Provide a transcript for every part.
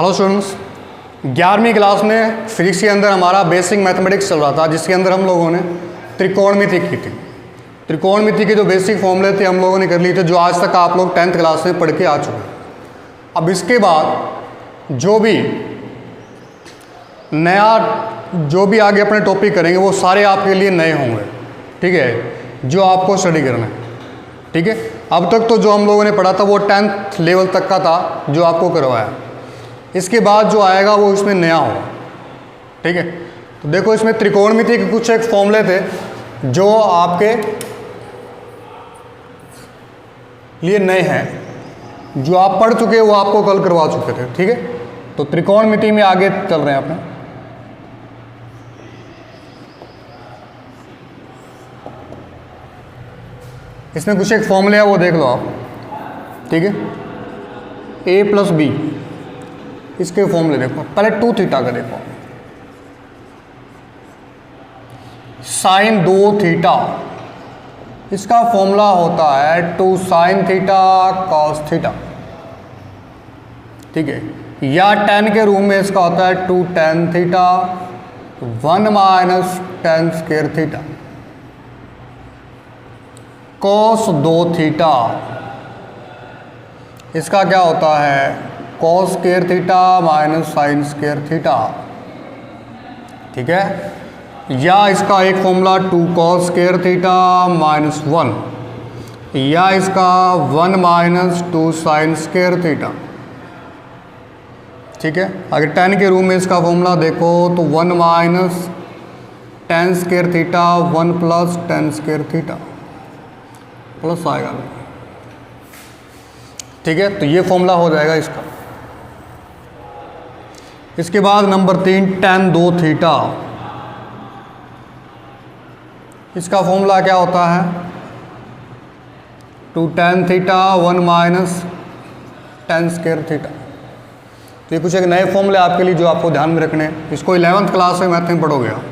Hello students, 11वीं class में physics के अंदर हमारा बेसिक मैथमेटिक्स चल रहा था, जिसके अंदर हम लोगों ने त्रिकोणमिति की थी। त्रिकोणमिति के जो बेसिक फॉर्मूले थे हम लोगों ने कर लिए थे, जो आज तक आप लोग 10th क्लास में पढ़ के आ चुके हैं। अब इसके बाद जो भी आगे अपने टॉपिक करेंगे वो सारे आपके लिए नए होंगे, ठीक है, जो आपको स्टडी करना है। ठीक है, अब तक तो जो हम लोगों ने पढ़ा था वो 10th लेवल तक का था जो आपको करवाया। इसके बाद जो आएगा वो इसमें नया होगा। ठीक है, तो देखो इसमें त्रिकोणमिति के कुछ एक फॉर्मूले थे जो आपके लिए नए हैं, जो आप पढ़ चुके वो आपको कल करवा चुके थे। ठीक है, तो त्रिकोणमिति में आगे चल रहे हैं अपने। इसमें कुछ एक फॉर्मूले है वो देख लो आप। ठीक है, a प्लस बी, इसके फॉर्मूले देखो। पहले 2 थीटा का देखो, साइन 2 थीटा, इसका फॉर्मूला होता है 2 साइन थीटा कॉस थीटा। ठीक है, या tan के रूप में इसका होता है 2 tan theta 1 minus tan square theta. Cos 2 theta, इसका क्या होता है cos square theta minus sine square theta. ठीक है, या इसका एक formula 2 cos square theta minus 1, या इसका 1 माइनस 2 साइन स्क्वायर थीटा। ठीक है, अगर tan के रूप में इसका फॉर्मूला देखो तो 1 minus tan square theta 1 plus tan square theta, plus आएगा। ठीक है, तो ये फॉर्मूला हो जाएगा इसका। इसके बाद नंबर 3 tan 2 थीटा, इसका फॉर्मूला क्या होता है 2 tan theta 1 minus tan square theta. तो ये कुछ एक नए फॉर्मूले आपके लिए जो आपको ध्यान में रखने हैं, इसको 11th क्लास में मैथ में पढ़ोगे आप।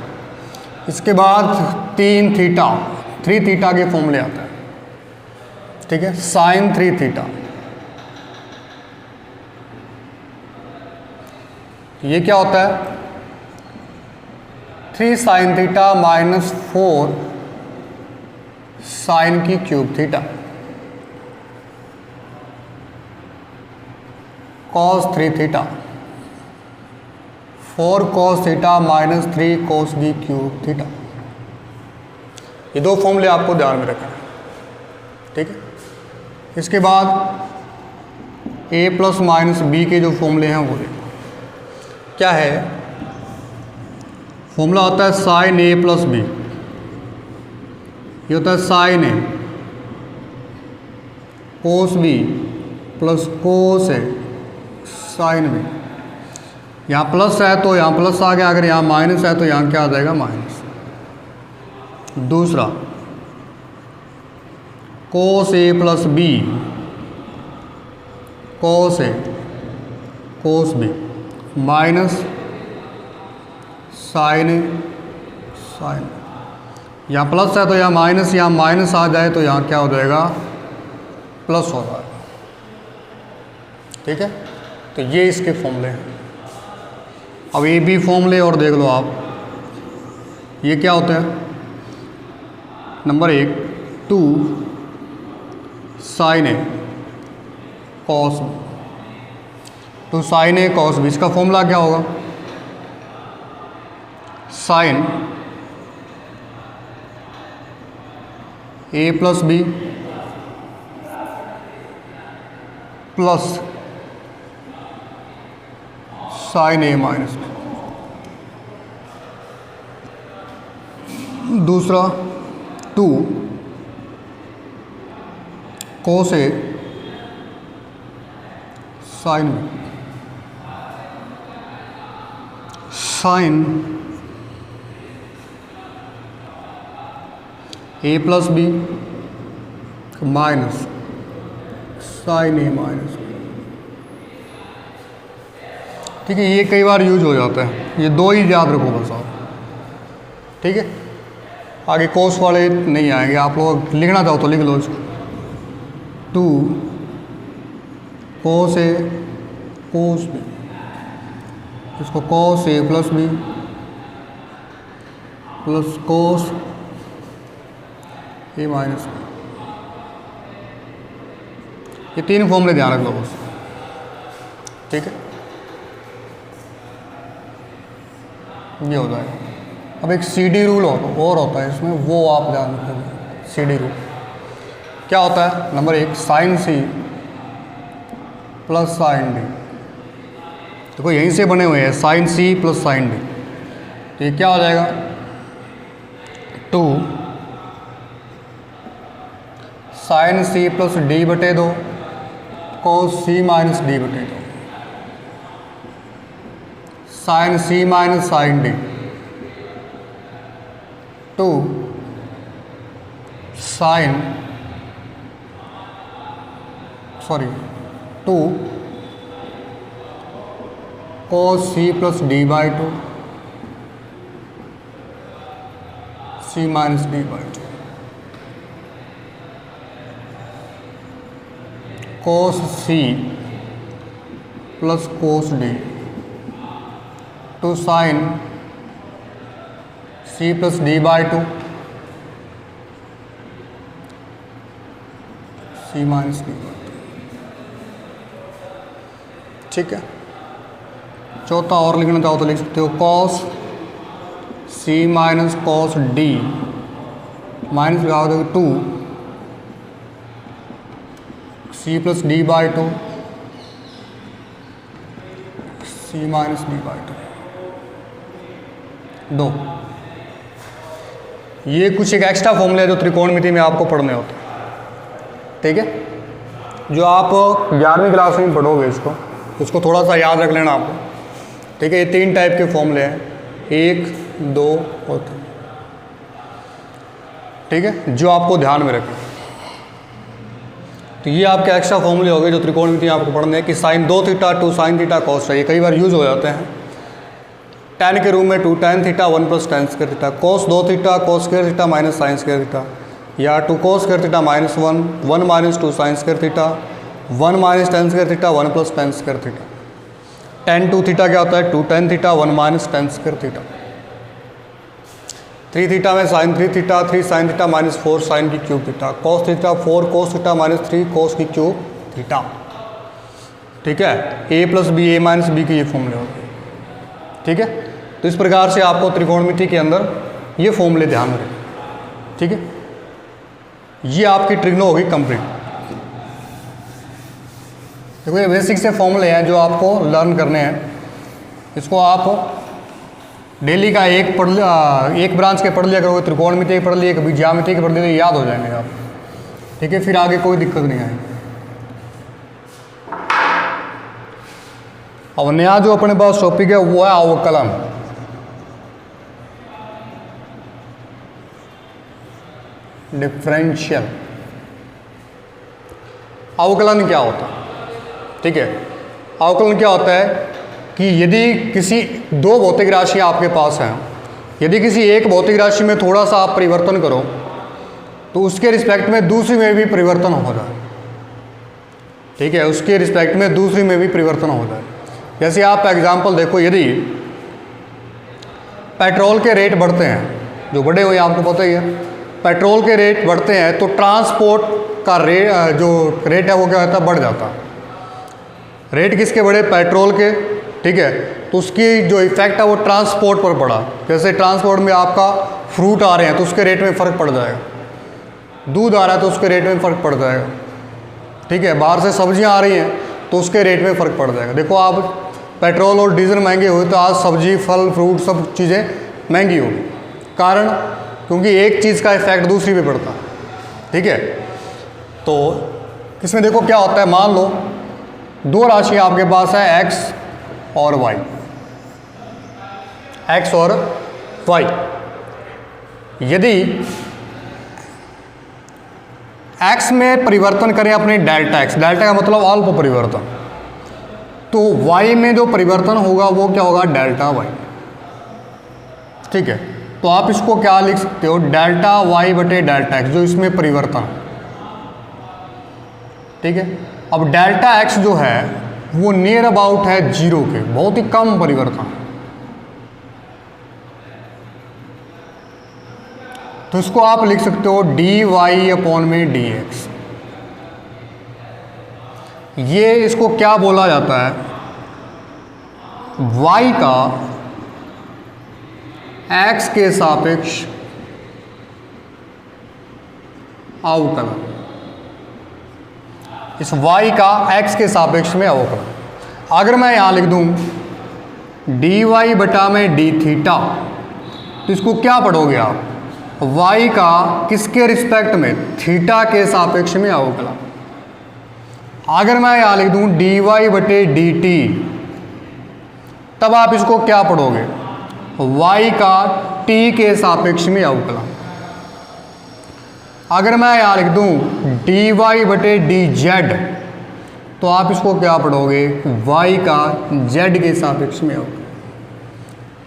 इसके बाद 3 थीटा के फॉर्मूले आते हैं। ठीक है, साइन 3 थीटा, ये क्या होता है 3 साइन थीटा माइनस 4 साइन की cube theta. Cos 3 theta 4 cos theta minus 3 cos की क्यूब थीटा। ये 2 फॉर्मूले आपको ध्यान में रखना है। ठीक है, इसके बाद a प्लस माइनस बी के जो फॉर्मूले हैं वो देखो क्या है। फॉर्मूला होता है साइन a प्लस बी, ये होता है sine a cos b plus cos a sine b. यहाँ प्लस है तो यहाँ प्लस आ गया, अगर यहाँ माइनस है तो यहाँ क्या आ जाएगा माइनस। दूसरा cos a plus b, cos a cos b minus sine a sine. यहाँ प्लस है तो यहाँ माइनस आ जाए तो यहाँ क्या हो जाएगा प्लस हो जाएगा। ठीक है, तो ये इसके फॉर्मूले हैं। अब ए बी फॉर्मूले और देख लो आप, ये क्या होते हैं। नंबर 1 2 साइन ए कॉस, तो साइन ए कॉस बी, इसका फॉर्मूला क्या होगा साइन ए प्लस बी प्लस साइन ए माइनस बी। दूसरा 2 कोस ए साइन बी, साइन ए प्लस बी माइनस साइन ए माइनस बी। ठीक है, ये कई बार यूज हो जाता है, ये 2 ही याद रखो बस आप। ठीक है, आगे कोस वाले नहीं आएंगे, आप लोग लिखना चाहो तो लिख लो इसको। 2 कोस ए कोस बी इसको cos A plus b plus cos A minus b, ये तीन फॉर्मूले ध्यान रख लो बस, ठीक है। ये होता है। अब एक CD रूल और होता है इसमें, वो आप ध्यान रखोगे। CD रूल क्या होता है? Number 1 sine C plus sine D। देखो यहीं से बने हुए हैं sine C plus sine D, तो ये क्या हो जाएगा? 2 साइन C प्लस D बटे 2 cos C माइनस D बटे 2, sine C minus sine D, 2 sine 2 cos C plus D by 2 C minus D by 2, cos C plus cos D, 2 sine C plus D by 2 C minus D by 2, ठीक है। चौथा और लिखना चाहो तो लिख सकते हो cos C minus cos D minus लगा दो 2 C plus D by 2 C minus D by 2। ये कुछ एक एक्स्ट्रा फॉर्मूले जो त्रिकोणमिति में आपको पढ़ने होते हैं, ठीक है, जो आप 11वीं क्लास में पढ़ोगे इसको थोड़ा सा याद रख लेना आपको, ठीक है। ये 3 टाइप के फॉर्मूले हैं, 1, 2 और 3, ठीक है, जो आपको ध्यान में रखें। तो ये आपके एक्स्ट्रा फॉर्मूले हो गए जो त्रिकोणमिति आपको पढ़ने हैं कि sine 2 theta 2 sine theta cos, ये कई बार यूज हो जाते हैं। tan के रूम में 2 tan theta 1 plus tan square theta, cos 2 theta cos square theta minus sine square theta, या 2 cos square theta minus 1 1 minus 2 sine square theta 1 minus tan square theta 1 plus tan square theta. tan 2 theta क्या होता है? 2 tan theta 1 minus tan square theta. 3 theta में sine 3 theta 3 sine theta minus 4 sine की cube theta, cos theta 4 cos theta minus 3 cos की cube theta, ठीक है। a plus b a minus b के ये फॉर्मूले होते हैं, ठीक है। तो इस प्रकार से आपको त्रिकोणमिति के अंदर ये फॉर्मूले ध्यान रखें, ठीक है। ये आपकी ट्रिग्नो होगी कंप्लीट। देखो ये बेसिक से फॉर्मूले हैं जो आपको लर्न करने हैं। इसको आप डेली का एक ब्रांच के पढ़ लिया करोगे, त्रिकोणमिति के पढ़ लिए, कभी ज्यामिति के पढ़ लिए, तो याद हो जाएंगे आप, ठीक है। फिर आगे कोई दिक्कत नहीं आएगी। अब नया जो अपने पास टॉपिक है वो है अवकलन। डिफरेंशियल अवकलन क्या होता है, ठीक है। अवकलन क्या होता है कि यदि किसी 2 भौतिक राशियाँ आपके पास हैं, यदि किसी एक भौतिक राशि में थोड़ा सा आप परिवर्तन करो तो उसके रिस्पेक्ट में दूसरी में भी परिवर्तन हो जाए, ठीक है। उसके रिस्पेक्ट में दूसरी में भी परिवर्तन हो जाए। जैसे आप एग्जाम्पल देखो, यदि पेट्रोल के रेट बढ़ते हैं, जो बढ़े हुए आपको पता ही है, पेट्रोल के रेट बढ़ते हैं तो ट्रांसपोर्ट का जो रेट है वो क्या होता है? बढ़ जाता है। रेट किसके बढ़े? पेट्रोल के, ठीक है। तो उसकी जो इफेक्ट है वो ट्रांसपोर्ट पर पड़ा। जैसे ट्रांसपोर्ट में आपका फ्रूट आ रहे हैं तो उसके रेट में फ़र्क पड़ जाएगा, दूध आ रहा है तो उसके रेट में फ़र्क पड़ जाएगा, ठीक है। बाहर से सब्जियां आ रही हैं तो उसके रेट में फ़र्क पड़ जाएगा। देखो आप पेट्रोल और डीजल महंगे हुए तो आज सब्जी फल फ्रूट सब चीज़ें महंगी होगी, कारण क्योंकि एक चीज़ का इफेक्ट दूसरी पे पड़ता है, ठीक है। तो इसमें देखो क्या होता है, मान लो 2 राशियाँ आपके पास है x और y, x और y। यदि x में परिवर्तन करें अपने डेल्टा x, डेल्टा का मतलब अल्प परिवर्तन, तो y में जो परिवर्तन होगा वो क्या होगा? डेल्टा y, ठीक है। तो आप इसको क्या लिख सकते हो? डेल्टा y बटे डेल्टा x, जो इसमें परिवर्तन, ठीक है। अब डेल्टा x जो है वो नियर अबाउट है जीरो के, बहुत ही कम परिवर्तन। तो इसको आप लिख सकते हो डी वाई अपॉन में डी एक्स। ये इसको क्या बोला जाता है, y का x के सापेक्ष अवकलन, इस y का x के सापेक्ष में अवकलन। अगर मैं यहां लिख दूं डी वाई बटा में डी थीटा, तो इसको क्या पढ़ोगे आप, y का किसके रिस्पेक्ट में, थीटा के सापेक्ष में अवकलन। अगर मैं यहां लिख दूं डी वाई बटे डी टी, तब आप इसको क्या पढ़ोगे, y का t के सापेक्ष में अवकलन। अगर मैं यहां लिख दूं डी वाई बटे डी जेड, तो आप इसको क्या पढ़ोगे, y का z के सापेक्ष में अवकलन।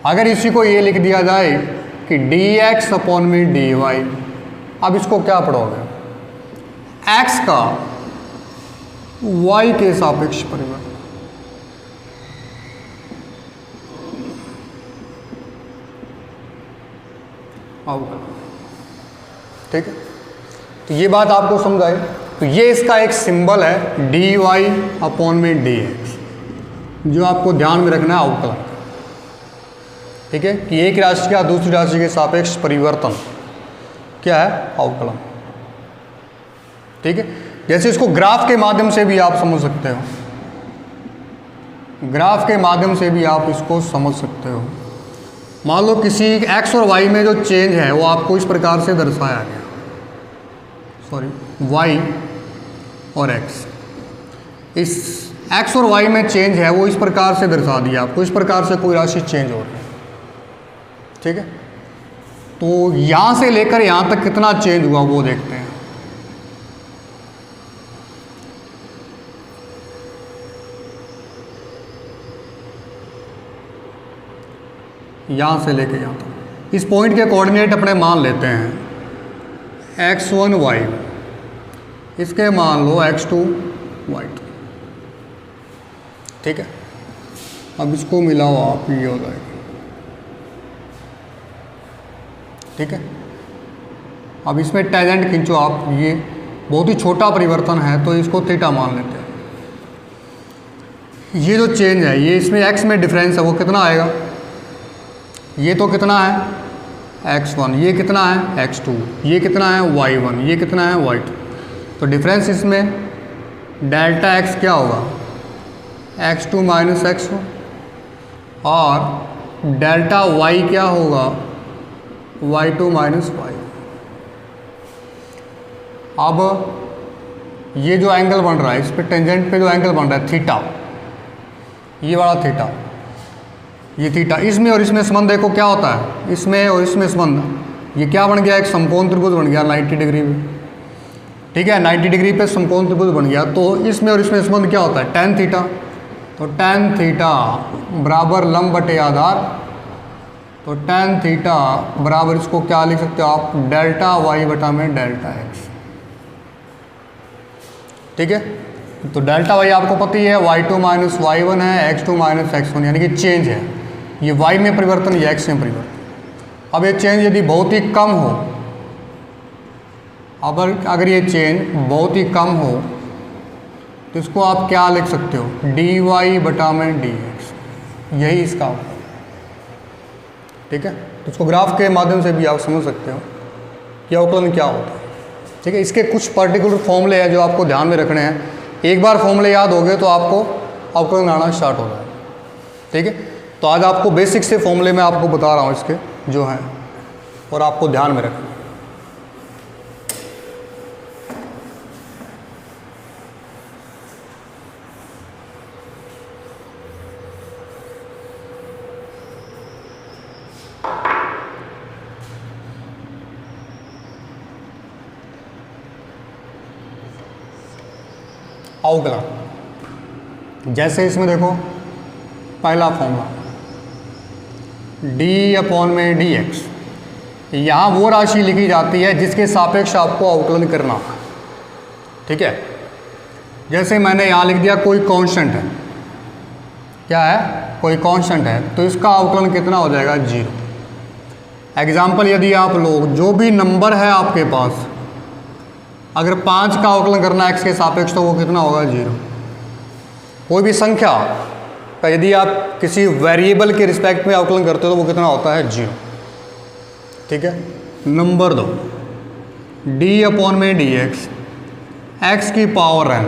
अगर इसी को ये लिख दिया जाए कि डी एक्स अपॉन में डी वाई, अब इसको क्या पढ़ोगे, x का y के सापेक्ष परिवर्तन। ठीक है, तो ये बात आपको समझ आई। तो ये इसका एक सिंबल है डी वाई अपॉन में डी एक्स, जो आपको ध्यान में रखना है अवकलन। ठीक है, कि एक राशि का दूसरी राशि के सापेक्ष परिवर्तन क्या है, अवकलन। ठीक है, जैसे इसको ग्राफ के माध्यम से भी आप समझ सकते हो, ग्राफ के माध्यम से भी आप इसको समझ सकते हो। मान लो किसी x और y में जो चेंज है वो आपको इस प्रकार से दर्शाया गया, सॉरी y और x, इस x और y में चेंज है वो इस प्रकार से दर्शा दिया आपको, इस प्रकार से कोई राशि चेंज हो रही है। ठीक है, तो यहाँ से लेकर यहाँ तक कितना चेंज हुआ वो देखते हैं। यहाँ से लेके यहाँ तक इस पॉइंट के कोऑर्डिनेट अपने मान लेते हैं x1 y1, इसके मान लो x2 y2। ठीक है, अब इसको मिलाओ आप, ये हो जाएगा। ठीक है, अब इसमें टेंजेंट खींचो आप, ये बहुत ही छोटा परिवर्तन है तो इसको थीटा मान लेते हैं। ये जो चेंज है ये इसमें x में डिफरेंस है वो कितना आएगा, ये तो कितना है x1, ये कितना है x2, ये कितना है y1, ये कितना है y2। तो डिफरेंस इसमें डेल्टा x क्या होगा, x2 माइनस x1, और डेल्टा y क्या होगा, y2 माइनस y। अब ये जो एंगल बन रहा है, इस पे टेंजेंट पे जो एंगल बन रहा है थीटा, ये वाला थीटा, ये थीटा, इसमें और इसमें संबंध देखो क्या होता है, इसमें और इसमें संबंध, ये क्या बन गया, एक समकोण त्रिभुज बन गया 90 डिग्री पे। ठीक है, 90 डिग्री पे समकोण त्रिभुज बन गया, तो इसमें और इसमें संबंध क्या होता है, tan थीटा। तो tan थीटा बराबर लंब बटे आधार, तो tan थीटा बराबर इसको क्या लिख सकते हो आप, डेल्टा y बटा में डेल्टा x। ठीक है, तो डेल्टा y आपको पता ही है, y2 माइनस y1 है, x2 माइनस x1, यानी कि चेंज है, ये y में परिवर्तन, ये x में परिवर्तन। अब ये चेंज यदि बहुत ही कम हो, अगर ये चेंज बहुत ही कम हो तो इसको आप क्या लिख सकते हो, dy बटा में dx, यही इसका होगा। ठीक है, तो इसको ग्राफ के माध्यम से भी आप समझ सकते हो कि अवकलन क्या होता है। ठीक है, इसके कुछ पर्टिकुलर फॉर्मूले हैं जो आपको ध्यान में रखने हैं, एक बार फॉर्मूले याद हो गए तो आपको अवकलन आना स्टार्ट हो जाएगा। ठीक है, तो आज आपको बेसिक से फॉर्मूले मैं आपको बता रहा हूँ इसके जो हैं, और आपको ध्यान में रखना। अवकलन जैसे इसमें देखो, पहला फॉर्मूला d अपॉन में dx, यहाँ वो राशि लिखी जाती है जिसके सापेक्ष आपको अवकलन करना है। ठीक है, जैसे मैंने यहाँ लिख दिया कोई कांस्टेंट है, क्या है, कोई कांस्टेंट है, तो इसका अवकलन कितना हो जाएगा, 0। एग्जाम्पल यदि आप लोग जो भी नंबर है आपके पास, अगर 5 का अवकलन करना है x के सापेक्ष तो वो कितना होगा, 0। कोई भी संख्या का यदि आप किसी वेरिएबल के रिस्पेक्ट में अवकलन करते हो तो वो कितना होता है, 0। ठीक है। नंबर 2, d/dx x की पावर n,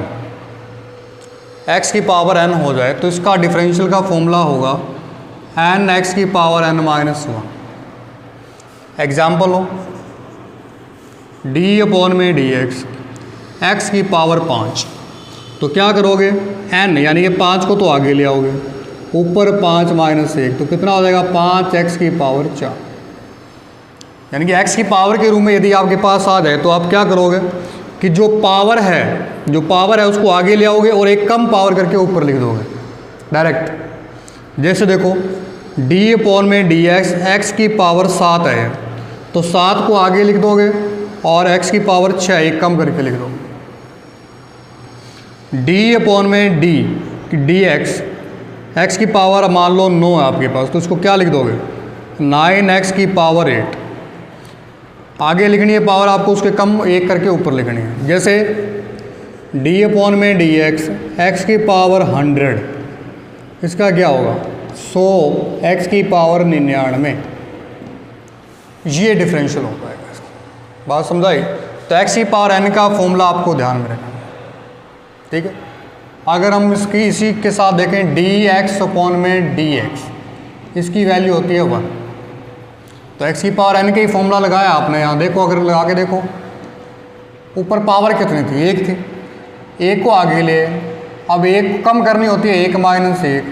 x की पावर n हो जाए तो इसका डिफरेंशियल का फॉर्मूला होगा n x की पावर n माइनस 1। एग्जाम्पल हो d/dx x की पावर 5, तो क्या करोगे, n यानी कि 5 को तो आगे ले आओगे, ऊपर 5 माइनस 1 तो कितना हो जाएगा, 5x की पावर 4। यानी कि x की पावर के रूप में यदि आपके पास आ जाए तो आप क्या करोगे कि जो पावर है उसको आगे ले आओगे और एक कम पावर करके ऊपर लिख दोगे डायरेक्ट। जैसे देखो d/dx x की पावर 7 है तो 7 को आगे लिख दोगे और x की पावर 6 एक कम करके लिख दो। d/dx x की पावर मान लो 9 है आपके पास, तो इसको क्या लिख दोगे, 9x की पावर 8। आगे लिखनी है पावर आपको, उसके कम एक करके ऊपर लिखनी है। जैसे d/dx x की पावर 100, इसका क्या होगा, 100 x की पावर 99। ये डिफरेंशियल होता है, बात समझाई। तो x की पावर n का फॉर्मूला आपको ध्यान में रखना, ठीक है। अगर हम इसी के साथ देखें dx/dx, इसकी वैल्यू होती है 1। तो x की पावर n का ही फॉर्मूला लगाया आपने, यहाँ देखो, अगर लगा के देखो ऊपर पावर कितनी थी, 1 थी, 1 को आगे ले, अब 1 कम करनी होती है, 1 माइनस 1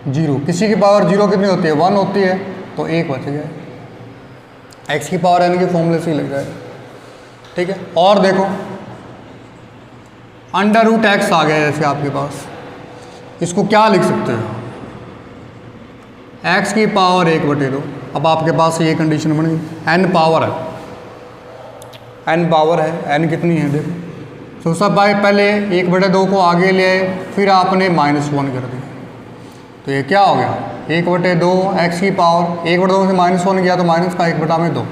0, किसी की पावर 0 कितनी होती है, 1 होती है, तो 1 बच गया, x की पावर n के फॉर्मूले से ही लग जाएगा, ठीक है। और देखो √x आ गया जैसे आपके पास, इसको क्या लिख सकते हो, x की पावर 1/2। अब आपके पास ये कंडीशन बन गई, n पावर है, n कितनी है देखो, तो सब भाई पहले 1/2 को आगे ले आए, फिर आपने -1 कर दिया, तो ये क्या हो गया, 1/2 x की पावर 1/2 से -1 गया तो माइनस का 1/2,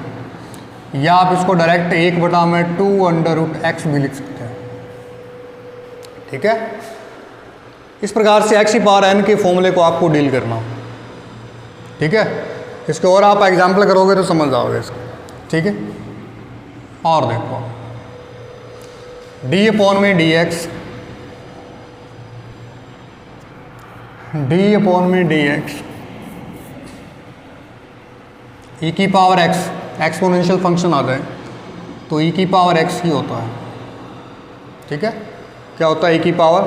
या आप इसको डायरेक्ट 1/2 √x भी लिख सकते हैं, ठीक है। इस प्रकार से x की पावर n के फॉर्मूले को आपको डील करना, ठीक है। इसके और आप एग्जाम्पल करोगे तो समझ जाओगे इसको, ठीक है। और देखो d/dx e की पावर x, एक्सपोनेंशियल फंक्शन आ जाए तो e की पावर x ही होता है, ठीक है। क्या होता है, e की पावर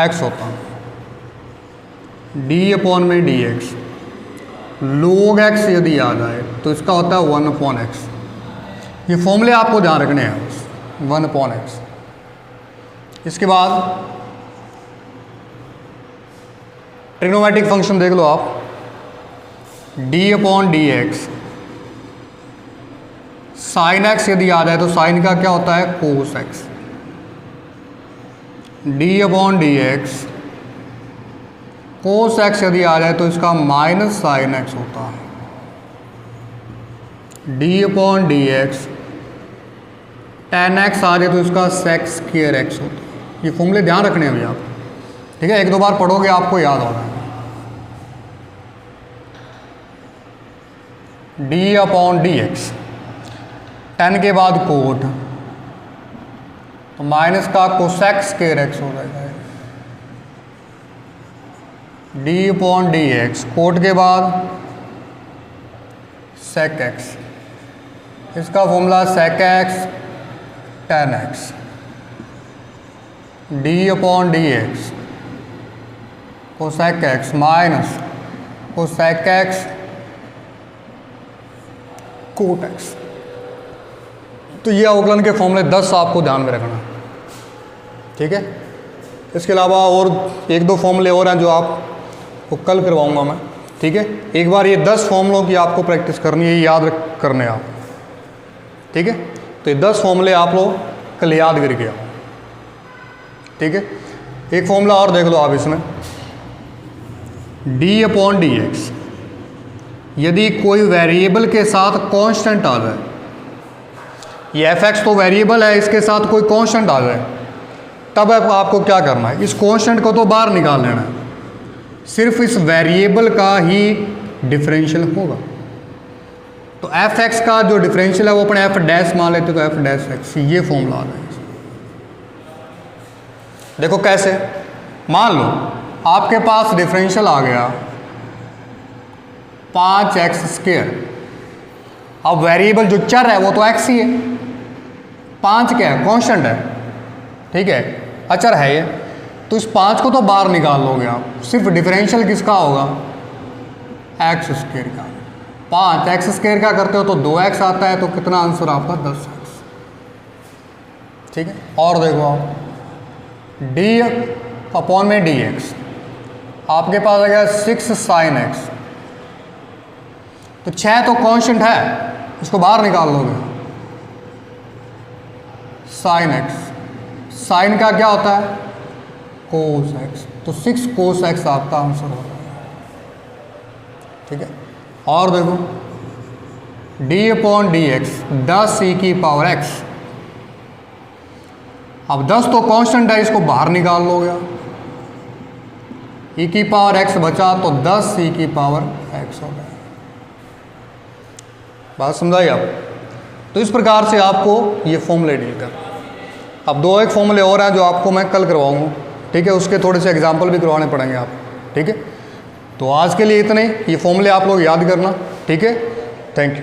x होता है। d/dx log x यदि आ जाए तो इसका होता है 1/x। ये फॉर्मूले आपको ध्यान रखने हैं, 1/x। इसके बाद ट्रिग्नोमेट्रिक फंक्शन देख लो आप, d/dx sin x यदि आ जाए तो साइन का क्या होता है, cos x। d/dx cos x यदि आ जाए तो इसका माइनस sin x होता है। d/dx tan x आ जाए तो इसका sec square x होता है। ये फॉर्मूले ध्यान रखने हैं भैया आप, ठीक है, 1-2 बार पढ़ोगे आपको याद होना है। d/dx tan के बाद कोट, तो माइनस का कोसेक स्क्वायर x हो जाएगा। d/dx कोट के बाद sec x, इसका formula sec x tan x। d/dx cosec x minus cosec x cot x। तो ये अवकलन के फॉर्मूले 10 आपको ध्यान में रखना, ठीक है। इसके अलावा और 1-2 फॉर्मूले और हैं जो आपको कल करवाऊंगा मैं, ठीक है। एक बार ये 10 फॉर्मूलों की आपको प्रैक्टिस करनी है, याद करने आप, ठीक है। तो ये 10 फॉर्मूले आप लोग कल याद करके आओ, ठीक है। एक फॉर्मूला और देख लो आप इसमें, डी अपॉन डी एक्स, यदि कोई वेरिएबल के साथ कांस्टेंट आ जाए, ये एफ एक्स तो वेरिएबल है, इसके साथ कोई कांस्टेंट आ जाए, तब आपको क्या करना है, इस कांस्टेंट को तो बाहर निकाल लेना है, सिर्फ इस वेरिएबल का ही डिफरेंशियल होगा। तो एफ एक्स का जो डिफरेंशियल है वो अपने एफ डैश मान लेते, तो एफ डैश एक्स, ये फॉर्मूला आ जाएगा। देखो कैसे, मान लो आपके पास डिफरेंशियल आ गया 5x²। अब वेरिएबल जो चर है वो तो x ही है, 5 क्या है, कांस्टेंट है, ठीक है, अचर है ये, तो इस 5 को तो बाहर निकाल लोगे आप, सिर्फ डिफरेंशियल किसका होगा, x² का। 5x² का करते हो तो 2x आता है, तो कितना आंसर आपका 10x, ठीक है। और देखो आप d अपॉन में dx, आपके पास आ गया 6 sin x, तो 6 तो कांस्टेंट है, इसको बाहर निकाल लोगे, sin x, sin का क्या होता है, cos x, तो 6 cos x आपका आंसर होगा, ठीक है। और देखो d upon D x 10 e की पावर x, अब 10 तो कांस्टेंट है, इसको बाहर निकाल लोगे, e की पावर x बचा तो 10 e की पावर x हो गया। बात समझाई आप? तो इस प्रकार से आपको ये फॉर्मूले डील कर, अब 2 एक फॉर्मूले और हैं जो आपको मैं कल करवाऊंगा, ठीक है, उसके थोड़े से एग्जाम्पल भी करवाने पड़ेंगे आप, ठीक है। तो आज के लिए इतने ही, ये फॉर्मूले आप लोग याद करना, ठीक है। Thank you.